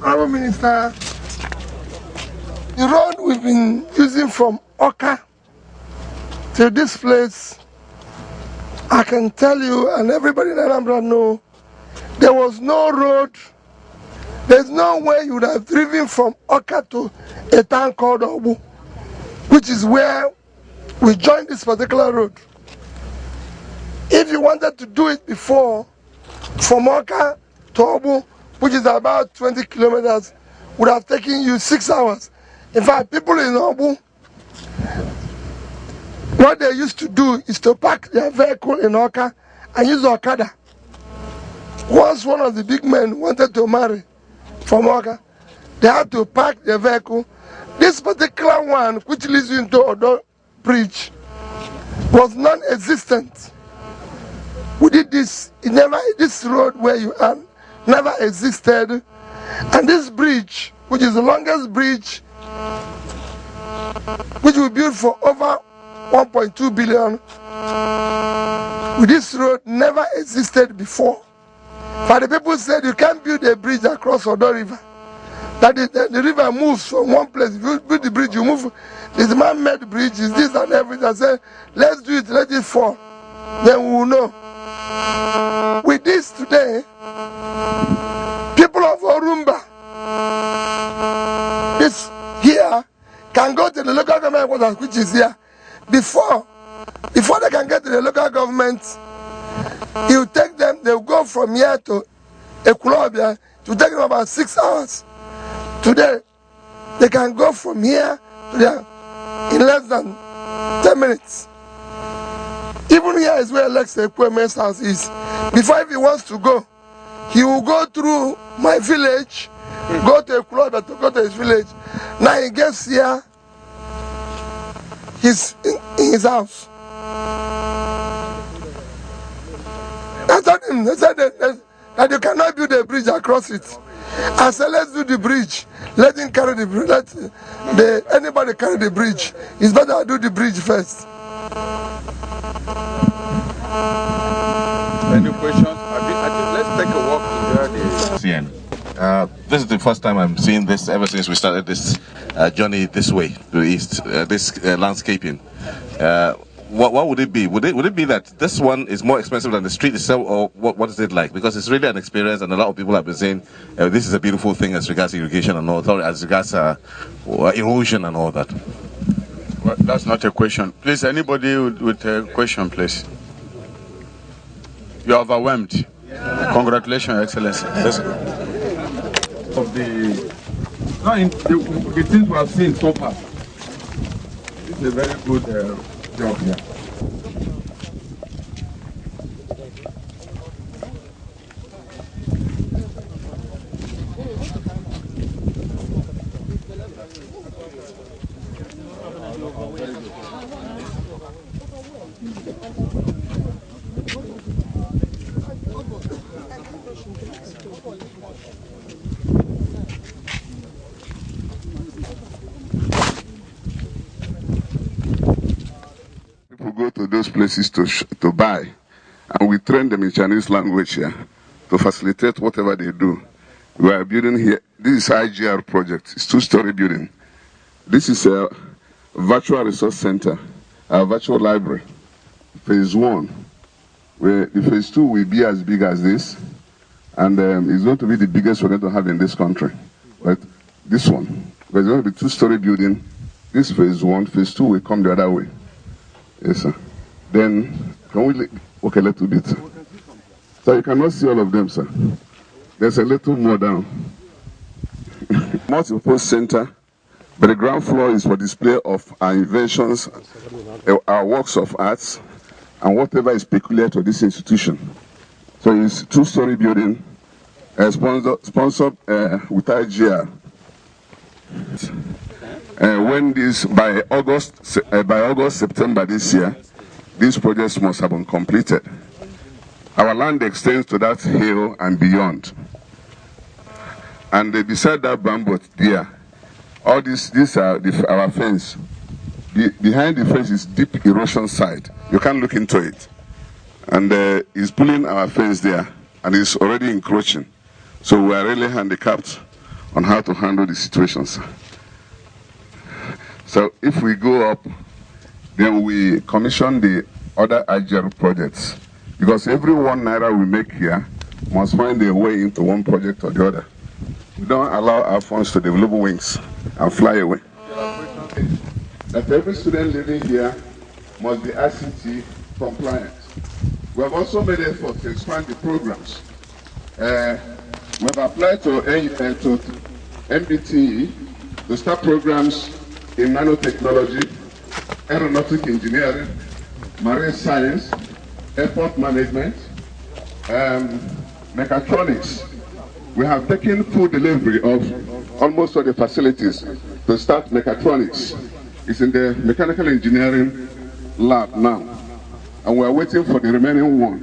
Honorable Minister, the road we've been using from Awka to this place, I can tell you, and everybody in ANAMBRA know, there was no road. There's no way you would have driven from Awka to a town called Awgbu, which is where we joined this particular road. If you wanted to do it before, from Awka to Awgbu, which is about 20 kilometers, would have taken you 6 hours. In fact, people in Awgbu, what they used to do is to park their vehicle in Awka and use Okada. Once one of the big men wanted to marry from Awka, they had to park their vehicle. This particular one, which leads you into Odo Bridge, was non-existent. We did this, this road where you are never existed. And this bridge, which is the longest bridge, which we built for over 1.2 billion, with this road never existed before. But the people said you can't build a bridge across Odo River. That is, the river moves from one place. If you build the bridge, you move. This man-made bridge is this and everything. I said, let's do it, let it fall. Then we will know. With this today, people of Orumba, this here, can go to the local government, which is here. Before they can get to the local government, you take them, they'll go from here to Ekulobia, to take them about 6 hours. Today, they can go from here to there in less than 10 minutes. Even here is where Alex Ekweme's house is. Before, if he wants to go, he will go through my village, go to Ekulobia to go to his village. Now he gets here, he's in his house. I told him, they said that you cannot build a bridge across it. I said, let's do the bridge. Let him carry the bridge. Let anybody carry the bridge. It's better I do the bridge first. Any questions? I think let's take a walk to the this is the first time I'm seeing this ever since we started this journey this way to the east, this landscaping. What would it be? Would it be that this one is more expensive than the street itself, or what is it like? Because it's really an experience, and a lot of people have been saying this is a beautiful thing as regards irrigation and all, as regards erosion and all that. Well, that's not a question. Please, anybody with a question, please. You're overwhelmed. Yeah. Congratulations, Excellency. Yes. Of the things we have seen so far, it's a very good job here. Go to those places to buy, and we train them in Chinese language here to facilitate whatever they do. We are building here, this is IGR project, it's 2-story building. This is a virtual resource center, a virtual library, phase 1, where the phase 2 will be as big as this, and it's going to be the biggest we're going to have in this country. But this one, there's going to be 2-story building, this phase 1, phase 2 will come the other way. Yes, sir. Then, can we walk a little bit? So you cannot see all of them, sir. There's a little more down. Multiple center, but the ground floor is for display of our inventions, our works of arts, and whatever is peculiar to this institution. So it's 2-story building, sponsored with IGR. When this by August, September this year, these projects must have been completed. Our land extends to that hill and beyond. And beside that bamboo there, all these are our fence. Behind the fence is deep erosion site. You can't look into it. And he's pulling our fence there, and he's already encroaching. So we are really handicapped on how to handle the situations. So if we go up, then we commission the other IGR projects. Because every 1 naira we make here must find a way into one project or the other. We don't allow our funds to develop wings and fly away. That every student living here must be ICT compliant. We have also made efforts to expand the programs. We have applied to MBTE to start programs in nanotechnology, aeronautic engineering, marine science, airport management, mechatronics. We have taken full delivery of almost all the facilities to start mechatronics. It's in the mechanical engineering lab now, and we are waiting for the remaining one.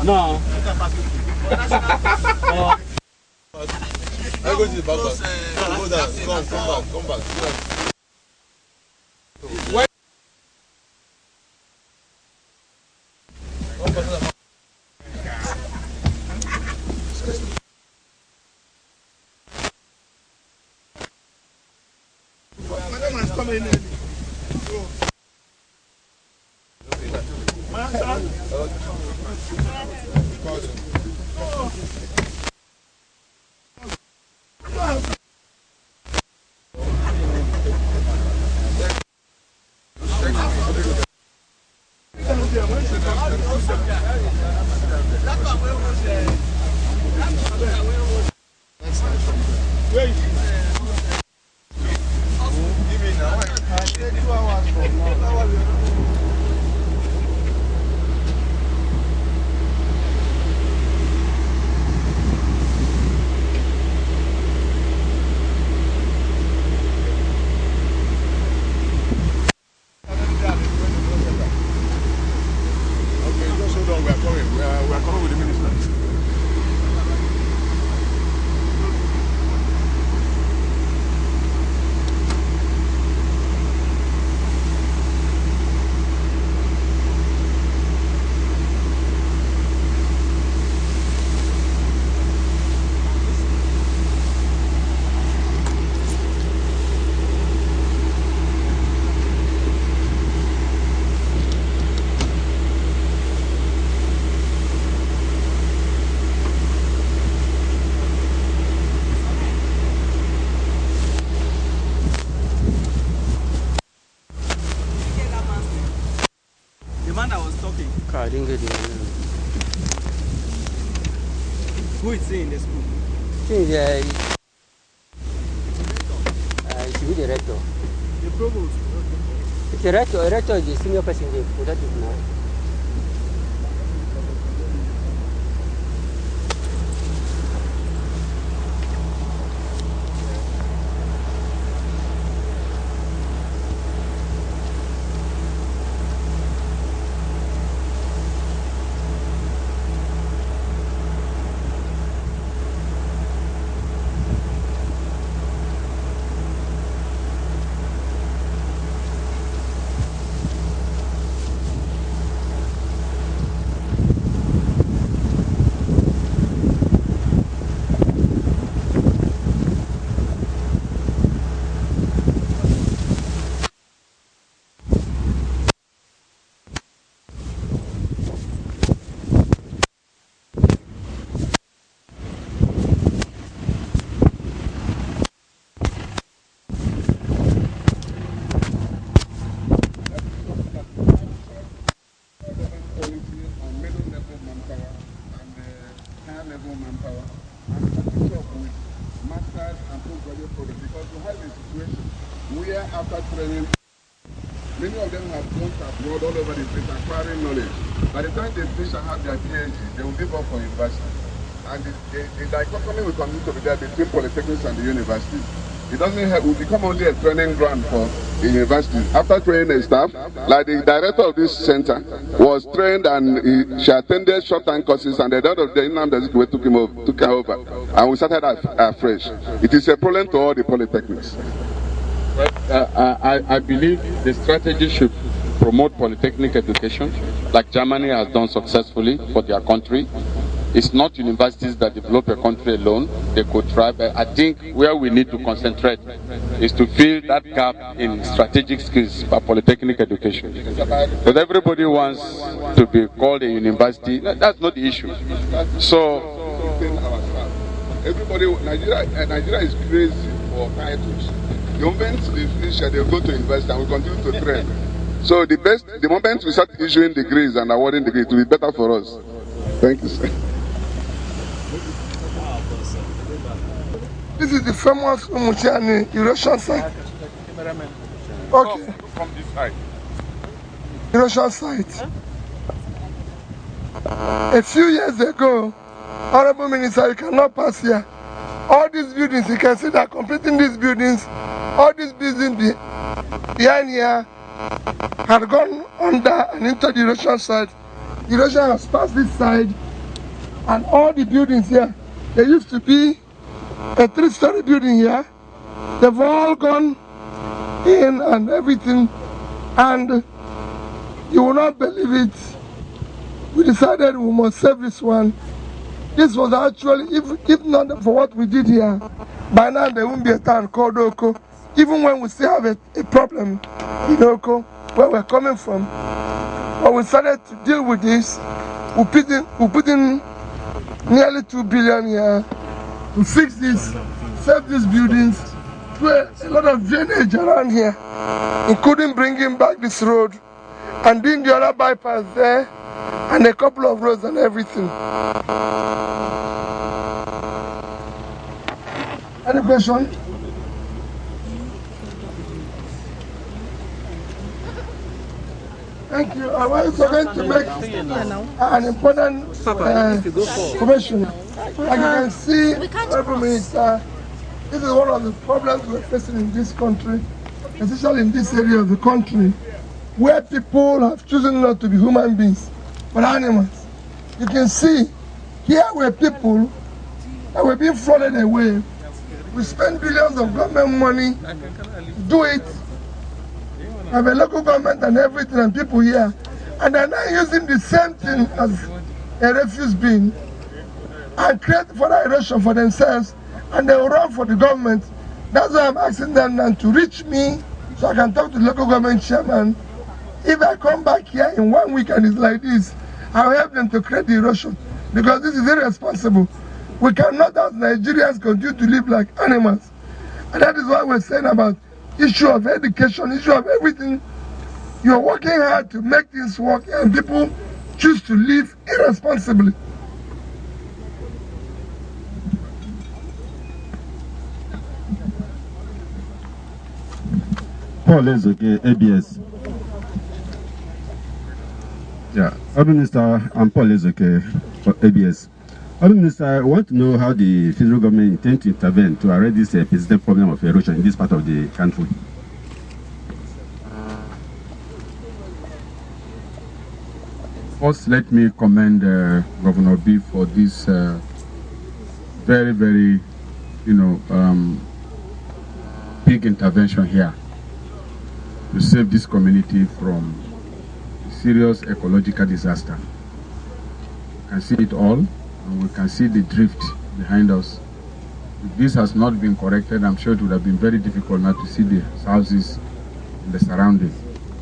No. I go to the back. Go down. Come back. Why? Madam has come in. I didn't get it. Who is in the school? It should be the rector. The provost. The rector is the senior person there. So that is now. Many of them have gone abroad all over the place acquiring knowledge. By the time they finish and have their PhD, they will give up for university. And the dichotomy will continue to be there between polytechnics and the universities. It doesn't help. We become only a training ground for the universities. After training the staff, like the director of this center was trained and she attended short-term courses, and at the end of the day, NGGTour took her over, and we started afresh. It is a problem to all the polytechnics. I believe the strategy should promote polytechnic education, like Germany has done successfully for their country. It's not universities that develop a country alone. They could try, but I think where we need to concentrate is to fill that gap in strategic skills for polytechnic education. But everybody wants to be called a university. That's not the issue. So, Nigeria is crazy for titles. The moment they finish, they go to university and we continue to train. So the moment we start issuing degrees and awarding degrees, it will be better for us. Thank you, sir. This is the famous Umuchiani Erosion site. Okay. From this side. Erosion site. A few years ago, Honorable Minister, you cannot pass here. All these buildings, you can see that completing these buildings, all these buildings behind here had gone under and into the erosion site. The erosion has passed this side, and all the buildings here, there used to be a 3-story building here. They've all gone in and everything, and you will not believe it. We decided we must save this one. This was actually, if not for what we did here, by now there won't be a town called Awka. Even when we still have a problem in Awka, where we're coming from. But we started to deal with this. We put in nearly 2 billion here to fix this, save these buildings, do a lot of drainage around here, including bringing back this road and doing the other bypass there, and a couple of roads and everything. Any question? Thank you. I was going to make an important information. Like you can see, Honorable Minister, this is one of the problems we're facing in this country, especially in this area of the country, where people have chosen not to be human beings, but animals. You can see, here were people that were being flooded away. We spend billions of government money to do it. Have a local government and everything, and people here, and they're now using the same thing as a refuse bin and create further erosion for themselves, and they will run for the government. That's why I'm asking them now to reach me so I can talk to the local government chairman. If I come back here in 1 week and it's like this, I'll help them to create the erosion, because this is irresponsible. We cannot, as Nigerians, continue to live like animals. And that is why we're saying about issue of education, issue of everything. You're working hard to make things work, and people choose to live irresponsibly. Paul is okay, ABS. Yeah, Minister, I'm Paul is okay for ABS. Minister, I want to know how the federal government intends to intervene to arrest this persistent problem of erosion in this part of the country. First, let me commend Governor B for this very, very, big intervention here to save this community from serious ecological disaster. You can see it all, and we can see the drift behind us. If this has not been corrected, I'm sure it would have been very difficult now to see the houses in the surroundings.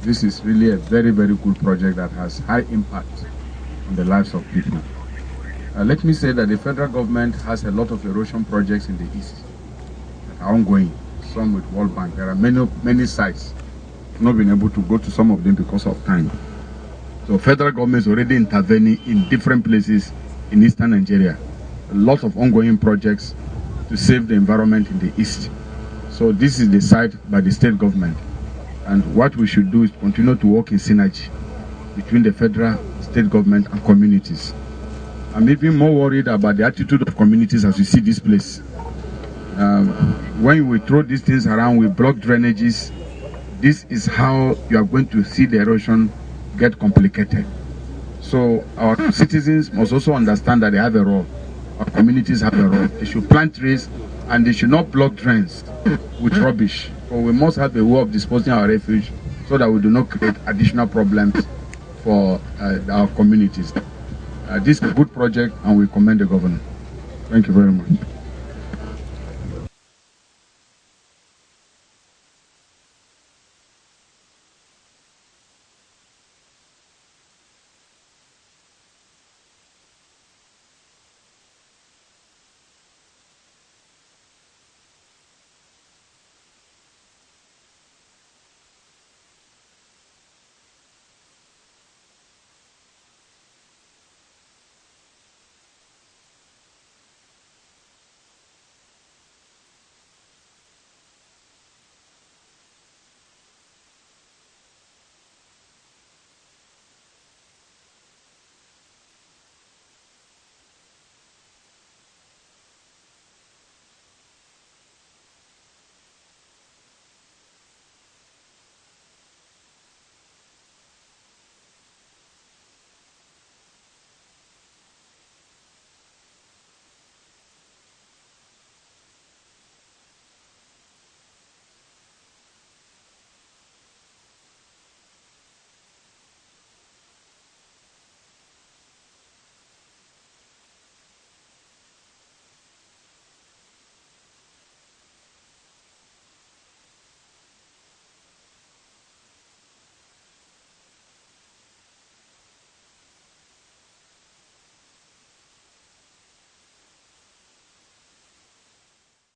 This is really a very, very good project that has high impact on the lives of people. Let me say that the federal government has a lot of erosion projects in the east that are ongoing, some with World Bank. There are many sites. I've not been able to go to some of them because of time. So federal government is already intervening in different places in eastern Nigeria. A lot of ongoing projects to save the environment in the east. So this is the site by the state government. And what we should do is continue to work in synergy between the federal, state government and communities. I'm even more worried about the attitude of communities as we see this place. When we throw these things around, we block drainages. This is how you are going to see the erosion get complicated. So our citizens must also understand that they have a role. Our communities have a role. They should plant trees and they should not block drains with rubbish. But we must have a way of disposing our refuge so that we do not create additional problems for our communities. This is a good project and we commend the governor. Thank you very much.